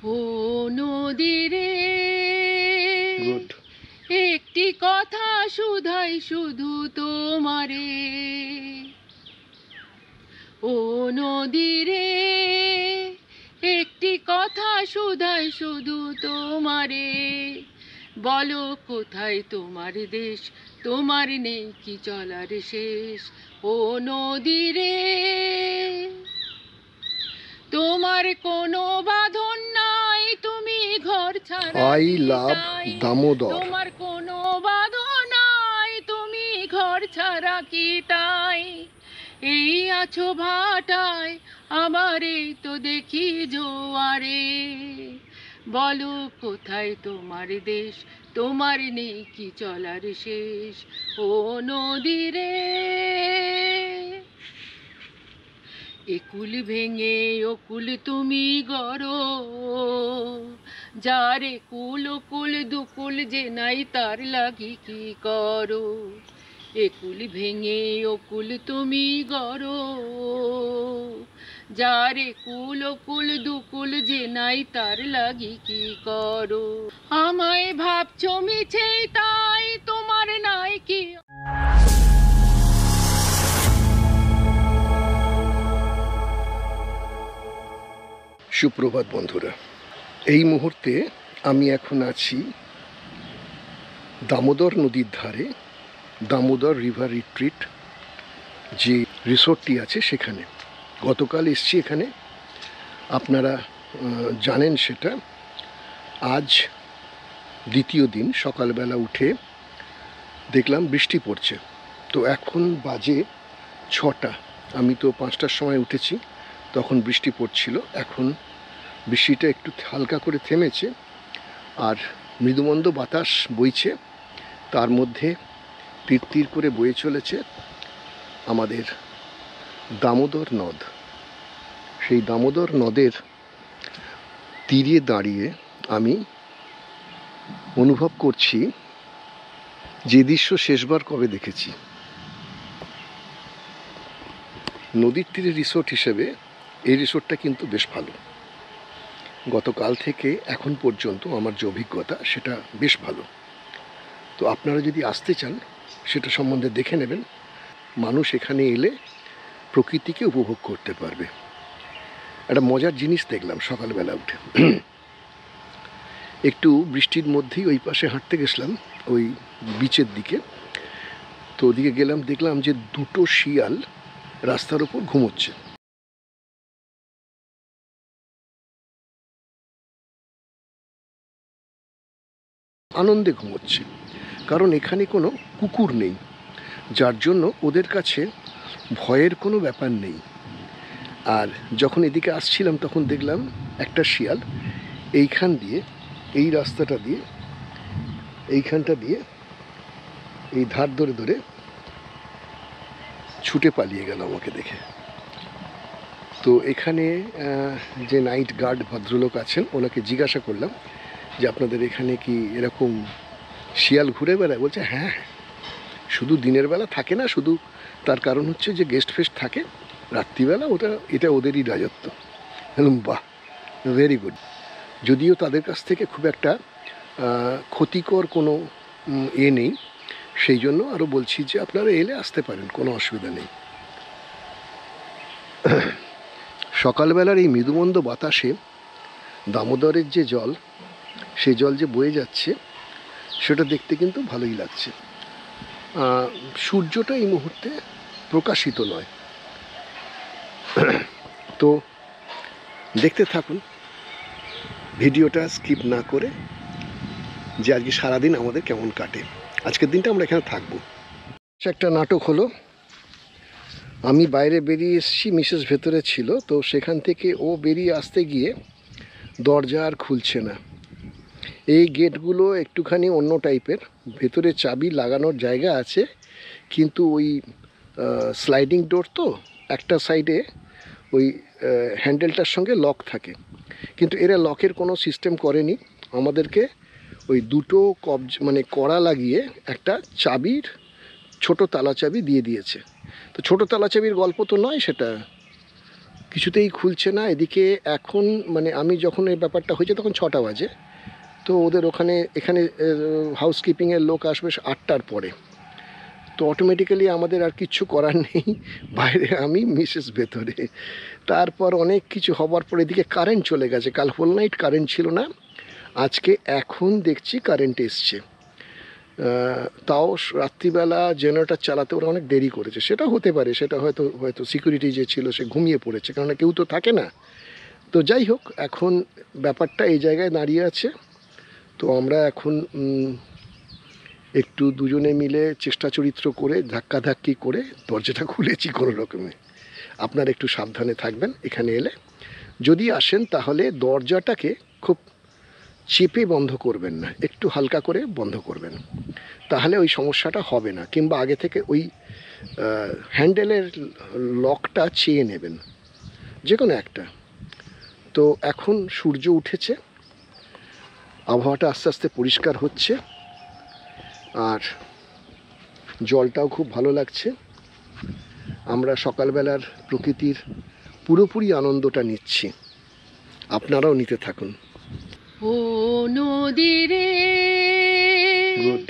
ও নদী রে, একটি কথা শুধাই শুধু তোমারে। ও নদী রে, একটি কথা শুধাই শুধু তোমারে। বলো কোথায় তোমার দেশ, তোমার নেই কি চলার শেষ। ও নদী রে, তোমার কোনো বাঁধন নাই, তুমি ঘর ছাড়া আই কি লাভ তাই। দামোদর। তোমার কোনো বাঁধন নাই, তুমি ঘর ছাড়া কি তাই। এই আছো ভাটায়, আবার এই তো দেখি জোয়ারে। বলো কোথায় তোমার দেশ, তোমার নেই কি চলার শেষ। ও নদী রে, একুল ভেঙে ওকুল তুমি গড়ো, যার একুল ওকুল দুকুল যে নাই তার লাগি কি করো। একুল ভেঙে ওকুল তুমি গড়ো, যার একুল ওকুল দুকুল যে নাই তার লাগি কি করো। আমায় ভাবছো মিছে তাই, তোমার নাই কি। সুপ্রভাত বন্ধুরা, এই মুহূর্তে আমি এখন আছি দামোদর নদীর ধারে, দামোদর রিভার রিট্রিট যে রিসোর্টটি আছে সেখানে। গতকাল এসছি এখানে, আপনারা জানেন সেটা। আজ দ্বিতীয় দিন, সকালবেলা উঠে দেখলাম বৃষ্টি পড়ছে। তো এখন বাজে 6টা, আমি তো 5টার সময় উঠেছি, তখন বৃষ্টি পড়ছিল। এখন বৃষ্টিটা একটু হালকা করে থেমেছে, আর মৃদুমন্দ বাতাস বইছে। তার মধ্যে তীর তীর করে বয়ে চলেছে আমাদের দামোদর নদ। সেই দামোদর নদের তীরে দাঁড়িয়ে আমি অনুভব করছি যে দৃশ্য শেষবার কবে দেখেছি। নদীর তীরে রিসোর্ট হিসেবে এই রিসোর্টটা কিন্তু বেশ ভালো। গতকাল থেকে এখন পর্যন্ত আমার যে অভিজ্ঞতা সেটা বেশ ভালো। তো আপনারা যদি আসতে চান সেটা সম্বন্ধে দেখে নেবেন। মানুষ এখানে এলে প্রকৃতিকে উপভোগ করতে পারবে। একটা মজার জিনিস দেখলাম সকালবেলা উঠে। একটু বৃষ্টির মধ্যেই ওই পাশে হাঁটতে গেছিলাম, ওই বিচের দিকে। তো ওদিকে গেলাম, দেখলাম যে 2টো শিয়াল রাস্তার ওপর ঘুমোচ্ছে। আনন্দে ঘুমোচ্ছে, কারণ এখানে কোনো কুকুর নেই, যার জন্য ওদের কাছে ভয়ের কোনো ব্যাপার নেই। আর যখন এদিকে আসছিলাম তখন দেখলাম একটা শিয়াল এইখান দিয়ে, এই রাস্তাটা দিয়ে, এইখানটা দিয়ে, এই ধার ধরে ধরে ছুটে পালিয়ে গেল আমাকে দেখে। তো এখানে যে নাইট গার্ড ভদ্রলোক আছেন, ওনাকে জিজ্ঞাসা করলাম যে আপনাদের এখানে কি এরকম শিয়াল ঘুরে বেড়ায়? বলছে হ্যাঁ, শুধু দিনের বেলা থাকে না, শুধু তার কারণ হচ্ছে যে গেস্ট ফেস্ট থাকে রাত্রিবেলা, এটা ওদেরই রাজত্ব। বললাম বাহ, ভেরি গুড। যদিও তাদের কাছ থেকে খুব একটা ক্ষতিকর কোনো নেই, সেই জন্য আরও বলছি যে আপনারা এলে আসতে পারেন, কোনো অসুবিধা নেই। সকালবেলার এই মৃদুমন্দ বাতাসে দামোদরের যে জল, সেই জল যে বয়ে যাচ্ছে সেটা দেখতে কিন্তু ভালোই লাগছে। সূর্যটা এই মুহূর্তে প্রকাশিত নয়। তো দেখতে থাকুন ভিডিওটা, স্কিপ না করে, যে আজকে সারাদিন আমাদের কেমন কাটে। আজকের দিনটা আমরা এখানে থাকবো। একটা নাটক হলো, আমি বাইরে বেরিয়ে এসেছি, মিসেস ভেতরে ছিল। তো সেখান থেকে ও বেরিয়ে আসতে গিয়ে দরজা আর খুলছে না। এই গেটগুলো একটুখানি অন্য টাইপের, ভেতরে চাবি লাগানোর জায়গা আছে, কিন্তু ওই স্লাইডিং ডোর তো, একটা সাইডে ওই হ্যান্ডেলটার সঙ্গে লক থাকে, কিন্তু এরা লকের কোনো সিস্টেম করেনি। আমাদেরকে ওই 2টো মানে কড়া লাগিয়ে একটা চাবির, ছোট তালা চাবি দিয়ে দিয়েছে। তো ছোট তালা চাবির গল্প তো নয় সেটা, কিছুতেই খুলছে না। এদিকে এখন মানে আমি যখন এই ব্যাপারটা হয়েছে তখন 6টা বাজে, তো ওদের এখানে হাউসকিপিংয়ের লোক আসবে 8টার পরে, তো অটোমেটিক্যালি আমাদের আর কিচ্ছু করার নেই, বাইরে আমি মিসেস ভেতরে। তারপর অনেক কিছু হবার পর এদিকে কারেন্ট চলে গেছে, কাল হোল নাইট কারেন্ট ছিল না, আজকে এখন দেখছি কারেন্ট এসছে। তাও রাত্রিবেলা জেনারেটর চালাতে ওরা অনেক দেরি করেছে, সেটা হতে পারে, সেটা হয়তো সিকিউরিটি যে ছিল সে ঘুমিয়ে পড়েছে, কেননা কেউ তো থাকে না। তো যাই হোক, এখন ব্যাপারটা এই জায়গায় দাঁড়িয়ে আছে। তো আমরা এখন একটু দুজনে মিলে চেষ্টা চরিত্র করে ধাক্কাধাক্কি করে দরজাটা খুলেছি কোনো রকমে। আপনারা একটু সাবধানে থাকবেন এখানে এলে, যদি আসেন তাহলে দরজাটাকে খুব চেপে বন্ধ করবেন না, একটু হালকা করে বন্ধ করবেন, তাহলে ওই সমস্যাটা হবে না। কিংবা আগে থেকে ওই হ্যান্ডেলের লকটা চেয়ে নেবেন, যে কোনো একটা। তো এখন সূর্য উঠেছে, আবহাওয়াটা আস্তে আস্তে পরিষ্কার হচ্ছে, আর জলটাও খুব ভালো লাগছে। আমরা সকালবেলার প্রকৃতির পুরোপুরি আনন্দটা নিচ্ছি, আপনারাও নিতে থাকুন। ও নদীরে গুড।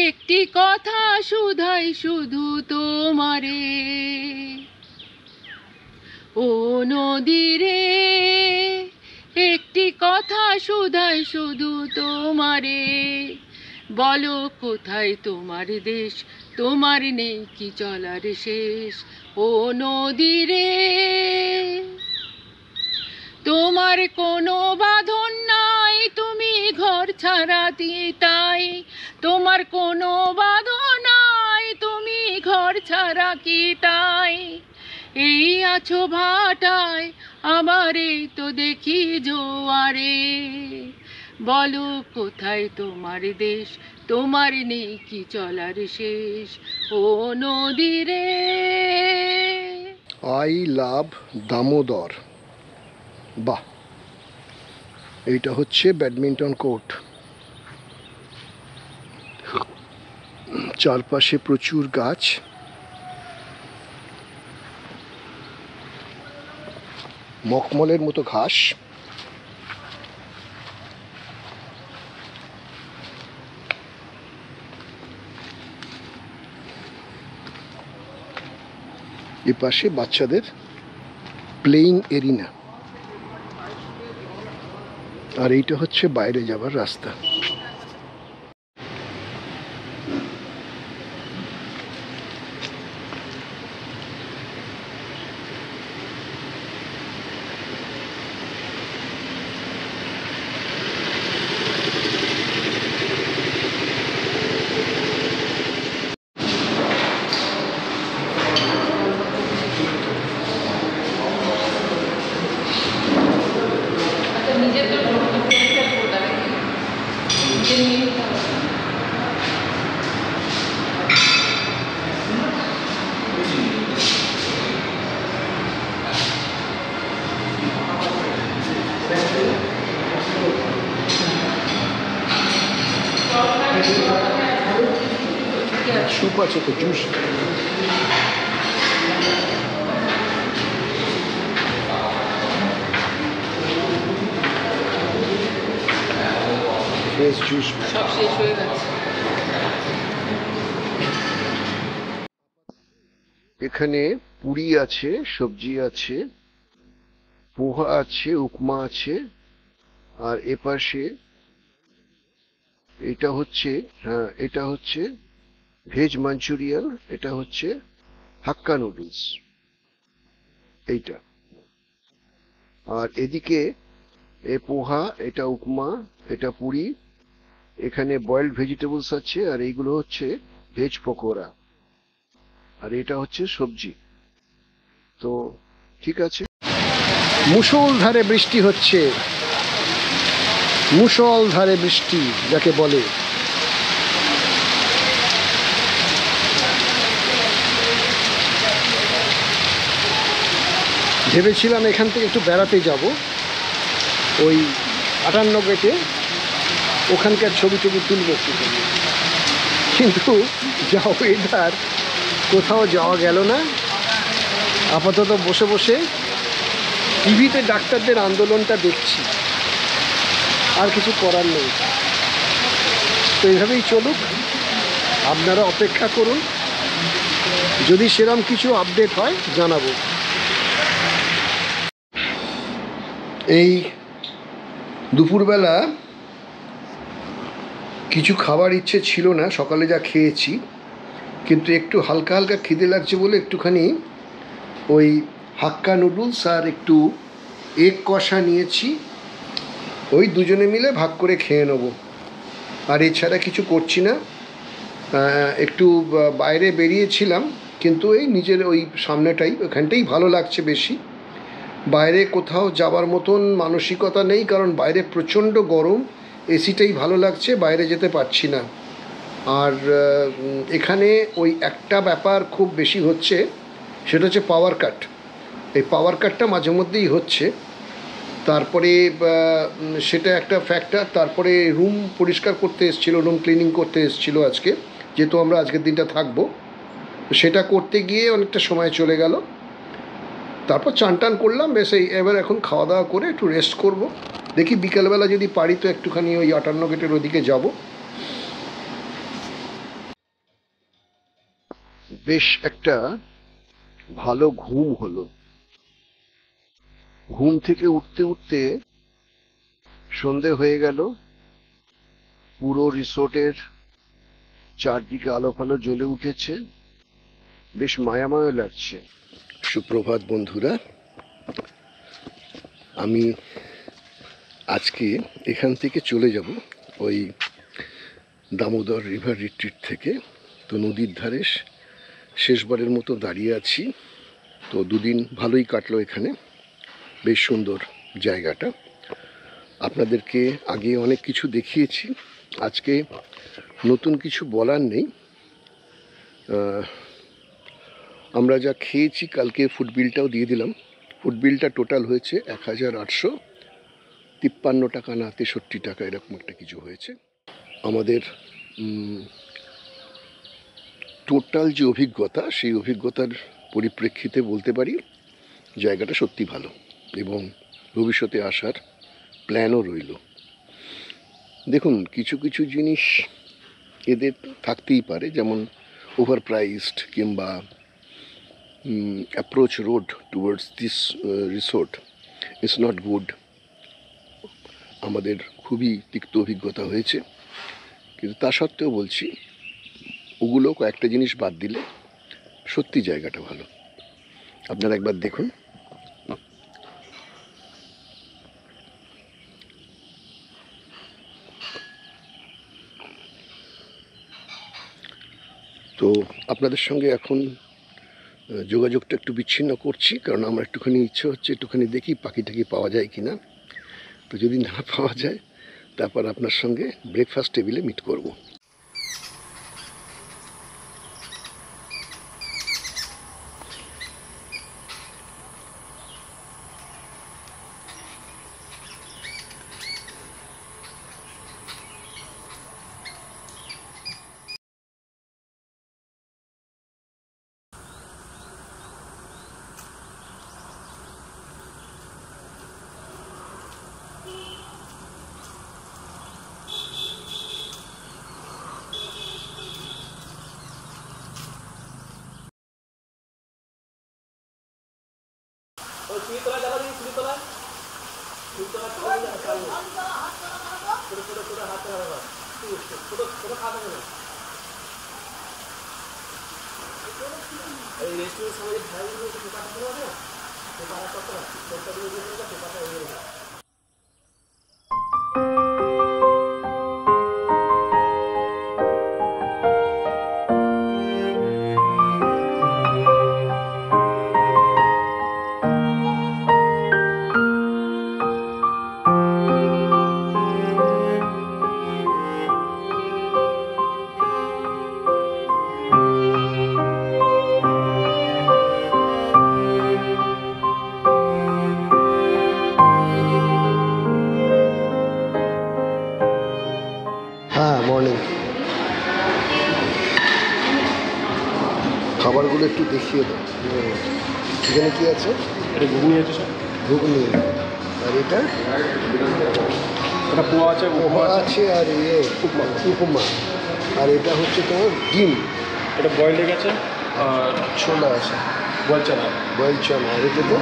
একটি কথা শুধাই শুধু তোমারে, ও নদীরে একটি কথা শুধাই শুধু তোমারে, বলো কোথায় তোমার দেশ, তোমার নেই কি চলার শেষ, ও নদীরে তোমার কোনো বাঁধন নাই, তুমি ঘর ছাড়াতে তাই, তোমার কোনো বাঁধন নাই, তুমি ঘর ছাড়া কি তাই, এই আছো ভাটায় আমার এই তো দেখি জোয়ারে, বলো কোথায় তোমার দেশ, তোমার নেই কি চলার শেষ, ও নদীরে। I love Damodar. বাহ, এইটা হচ্ছে ব্যাডমিন্টন কোর্ট, চারপাশে প্রচুর গাছ, মখমলের মতো ঘাস, এপাশে বাচ্চাদের প্লেইং এরিনা, আর এইটা হচ্ছে বাইরে যাবার রাস্তা। স্যুপ আছে তো, জুস। ফ্রেশ জুস সব শেষ হয়ে গেছে। এখানে পুরি আছে, সবজি আছে, পোহা আছে, উপমা আছে, আর এপাশে এটা হচ্ছে ভেজ মাঞ্চুরিয়ান, এটা হচ্ছে হাক্কা নুডলস এইটা, আর এদিকে এ পোহা, এটা উপমা, এটা পুরি, এখানে বয়েলড ভেজিটেবলস আছে, আর এইগুলো হচ্ছে ভেজ পকোড়া, আর এটা হচ্ছে সবজি। তো ঠিক আছে, মুষলধারে বৃষ্টি হচ্ছে, মুষলধারে বৃষ্টি যাকে বলে। ভেবেছিলাম এখান থেকে একটু বেড়াতে যাব, ওই 58 গেটে, ওখানকার ছবি তুলব, কিন্তু যা ওয়েদার, কোথাও যাওয়া গেল না। আপাতত বসে বসে টিভিতে ডাক্তারদের আন্দোলনটা দেখছি, আর কিছু করার নেই। তো এইভাবেই চলুক, আপনারা অপেক্ষা করুন, যদি সেরকম কিছু আপডেট হয় জানাবো। এই দুপুরবেলা কিছু খাবার ইচ্ছে ছিল না, সকালে যা খেয়েছি, কিন্তু একটু হালকা হালকা খিদে লাগছে বলে একটুখানি ওই হাক্কা নুডলস আর একটু এগ কষা নিয়েছি, ওই দুজনে মিলে ভাগ করে খেয়ে নেবো। আর এছাড়া কিছু করছি না। একটু বাইরে বেরিয়েছিলাম, কিন্তু এই নিজের ওই সামনেটাই, ওখানটাই ভালো লাগছে বেশি। বাইরে কোথাও যাবার মতন মানসিকতা নেই, কারণ বাইরে প্রচণ্ড গরম, এসিটাই ভালো লাগছে, বাইরে যেতে পারছি না। আর এখানে ওই একটা ব্যাপার খুব বেশি হচ্ছে, সেটা হচ্ছে পাওয়ার কাট। এই পাওয়ার কাটটা মাঝে মধ্যেই হচ্ছে, তারপরে সেটা একটা ফ্যাক্টর। তারপরে রুম পরিষ্কার করতে এসেছিলো, রুম ক্লিনিং করতে এসেছিলো আজকে, যেহেতু আমরা আজকের দিনটা থাকবো, সেটা করতে গিয়ে অনেকটা সময় চলে গেল। তারপর চান টান করলাম, বেশ এবার এখন খাওয়া দাওয়া করে একটু রেস্ট করব। দেখি বিকেলবেলা যদি পারি তো একটুখানি ওই 58 গেটের ওদিকে যাব। বেশ একটা ভালো ঘুম হলো। ঘুম থেকে উঠতে উঠতে সন্ধে হয়ে গেল। পুরো রিসোর্টের চারদিকে আলো ফালো জ্বলে উঠেছে, বেশ মায়াময় লাগছে। সুপ্রভাত বন্ধুরা, আমি আজকে এখান থেকে চলে যাব ওই দামোদর রিভার রিট্রিট থেকে। তো নদীর ধারে শেষবারের মতো দাঁড়িয়ে আছি। তো দুদিন ভালোই কাটলো এখানে, বেশ সুন্দর জায়গাটা। আপনাদেরকে আগে অনেক কিছু দেখিয়েছি, আজকে নতুন কিছু বলার নেই। আমরা যা খেয়েছি, কালকে ফুড বিলটাও দিয়ে দিলাম। ফুড বিলটা টোটাল হয়েছে 1853 টাকা না 63 টাকা, এরকম একটা কিছু হয়েছে। আমাদের টোটাল যে অভিজ্ঞতা, সেই অভিজ্ঞতার পরিপ্রেক্ষিতে বলতে পারি জায়গাটা সত্যি ভালো, এবং ভবিষ্যতে আসার প্ল্যানও রইল। দেখুন, কিছু কিছু জিনিস এদের থাকতেই পারে, যেমন ওভার প্রাইসড কিংবা approach road towards this resort is not good. আমাদের খুবই তিক্ত অভিজ্ঞতা হয়েছে, কিন্তু তা সত্ত্বেও বলছি, ওগুলো কয়েকটা জিনিস বাদ দিলে সত্যি জায়গাটা ভালো। আপনারা একবার দেখুন। তো আপনাদের সঙ্গে এখন যোগাযোগটা একটু বিচ্ছিন্ন করছি, কারণ আমার একটুখানি ইচ্ছে হচ্ছে একটুখানি দেখি পাখিটাকি পাওয়া যায় কি না। তো যদি না পাওয়া যায়, তারপর আপনার সঙ্গে ব্রেকফাস্ট টেবিলে মিট করব। খাবারগুলো একটু দেখিয়ে দাও। এখানে কি আছে? এটা ঘুগনি আছে স্যার। ঘুগনি, আর এটা এটা পোয়া আছে, পোহা আছে, আর উপমা, আর এটা হচ্ছে তোমার ডিম, এটা বয়েল এগ আছে, আর ছোলা আছে, বয়েল চানা। বয়েল চানা, আর এটা তো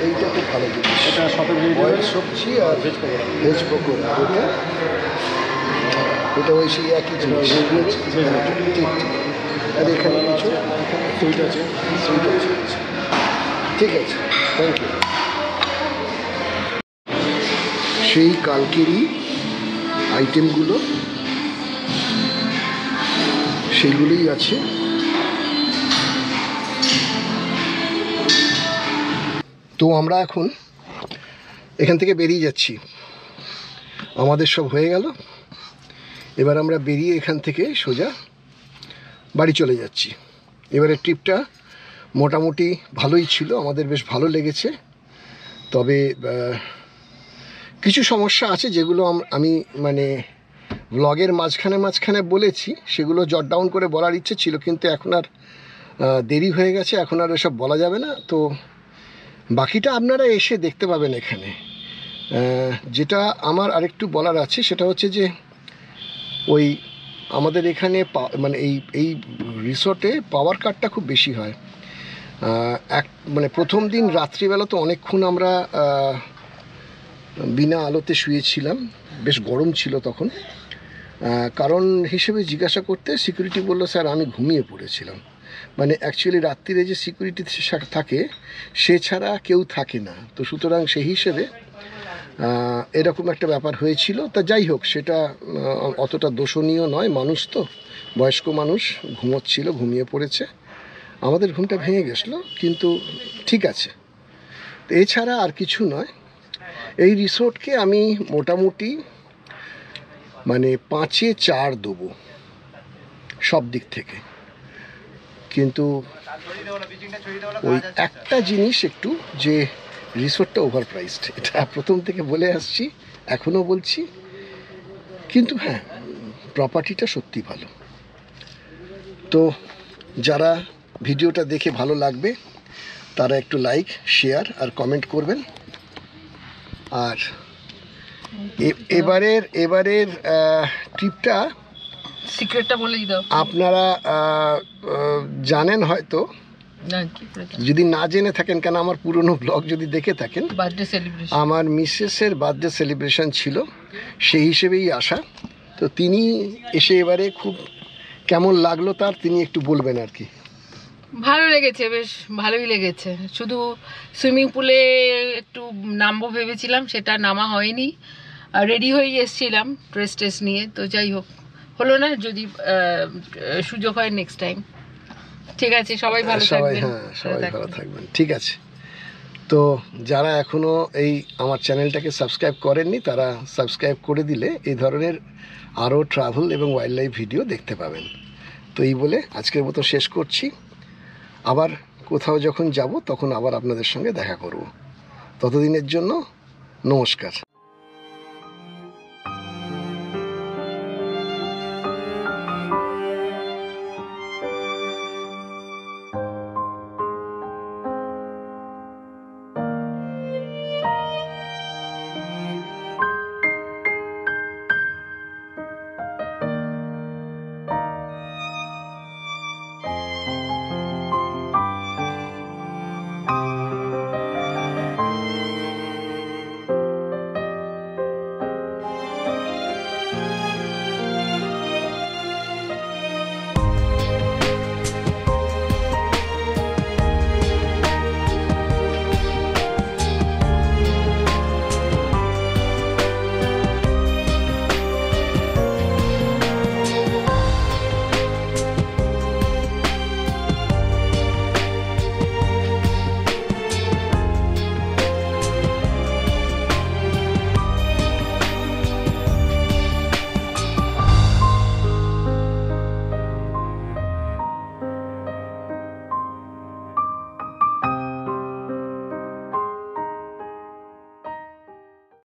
এইটা খুব ভালো জিনিস, এটা সাথে বয়েল সবজি আর ভেজ পকোড়া। ভেজ পকোড়া। আর এটা ওই সেই একই জিনিস, ঠিক ঠিক। আর এখানে কিছু সুইট আছে। সুইট আছে, ঠিক আছে, থ্যাংক ইউ। সেই কালকেরই আইটেমগুলো সেইগুলোই আছে। তো আমরা এখন এখান থেকে বেরিয়ে যাচ্ছি, আমাদের সব হয়ে গেল। এবার আমরা বেরিয়ে এখান থেকে সোজা বাড়ি চলে যাচ্ছি। এবারে ট্রিপটা মোটামুটি ভালোই ছিল, আমাদের বেশ ভালো লেগেছে। তবে কিছু সমস্যা আছে যেগুলো আমি মানে ব্লগের মাঝখানে বলেছি, সেগুলো জট ডাউন করে বলার ইচ্ছে ছিল, কিন্তু এখন আর দেরি হয়ে গেছে, এখন আর এসব বলা যাবে না। তো বাকিটা আপনারা এসে দেখতে পাবেন এখানে। যেটা আমার আরেকটু বলার আছে সেটা হচ্ছে যে ওই আমাদের এখানে মানে এই রিসর্টে পাওয়ার কাটটা খুব বেশি হয়। মানে প্রথম দিন রাত্রিবেলা তো অনেকক্ষণ আমরা বিনা আলোতে শুয়েছিলাম, বেশ গরম ছিল তখন। কারণ হিসেবে জিজ্ঞাসা করতে সিকিউরিটি বলল, স্যার আমি ঘুমিয়ে পড়েছিলাম। মানে অ্যাকচুয়ালি রাত্রিরে যে সিকিউরিটি থাকে সে ছাড়া কেউ থাকে না, তো সুতরাং সেই হিসেবে এরকম একটা ব্যাপার হয়েছিল। তা যাই হোক, সেটা অতটা দোষণীয় নয়, মানুষ তো, বয়স্ক মানুষ ঘুমোচ্ছিল, ঘুমিয়ে পড়েছে, আমাদের ঘুমটা ভেঙে গেছিলো, কিন্তু ঠিক আছে। তো এছাড়া আর কিছু নয়। এই রিসোর্টকে আমি মোটামুটি মানে 5-এ 4 দেবো সব দিক থেকে। কিন্তু ওই একটা জিনিস একটু, যে রিসোর্টটা ওভার প্রাইসড, এটা প্রথম থেকে বলে আসছি, এখনও বলছি। কিন্তু হ্যাঁ, প্রপার্টিটা সত্যি ভালো। তো যারা ভিডিওটা দেখে ভালো লাগবে তারা একটু লাইক, শেয়ার আর কমেন্ট করবেন। আর এবারের ট্রিপটা সিক্রেটটা বলেই দাও। আপনারা জানেন হয়তো, যদি না জেনে থাকেন, কেন আমার পুরনো ব্লগ যদি দেখে থাকেন, বার্থডে সেলিব্রেশন, আমার মিসেসের বার্থডে সেলিব্রেশন ছিল, সেই হিসেবেই আসা। তো তিনি এসে এবারে খুব কেমন লাগলো তার তিনি একটু বলবেন আর কি। ভালো লেগেছে, বেশ ভালোই লেগেছে। শুধু সুইমিং পুলে একটু নামবো ভেবেছিলাম, সেটা নামা হয়নি। রেডি হয়ে এসেছিলাম ড্রেস নিয়ে, তো যাই হোক, হলো না। যদি সুযোগ হয় নেক্সট টাইম। ঠিক আছে, সবাই ভালো থাকবেন। সবাই ভালো থাকবেন, ঠিক আছে। তো যারা এখনও এই আমার চ্যানেলটাকে সাবস্ক্রাইব করেননি, তারা সাবস্ক্রাইব করে দিলে এই ধরনের আরও ট্রাভেল এবং ওয়াইল্ড লাইফ ভিডিও দেখতে পাবেন। তো এই বলে আজকের মতো শেষ করছি। আবার কোথাও যখন যাব তখন আবার আপনাদের সঙ্গে দেখা করব। ততদিনের জন্য নমস্কার।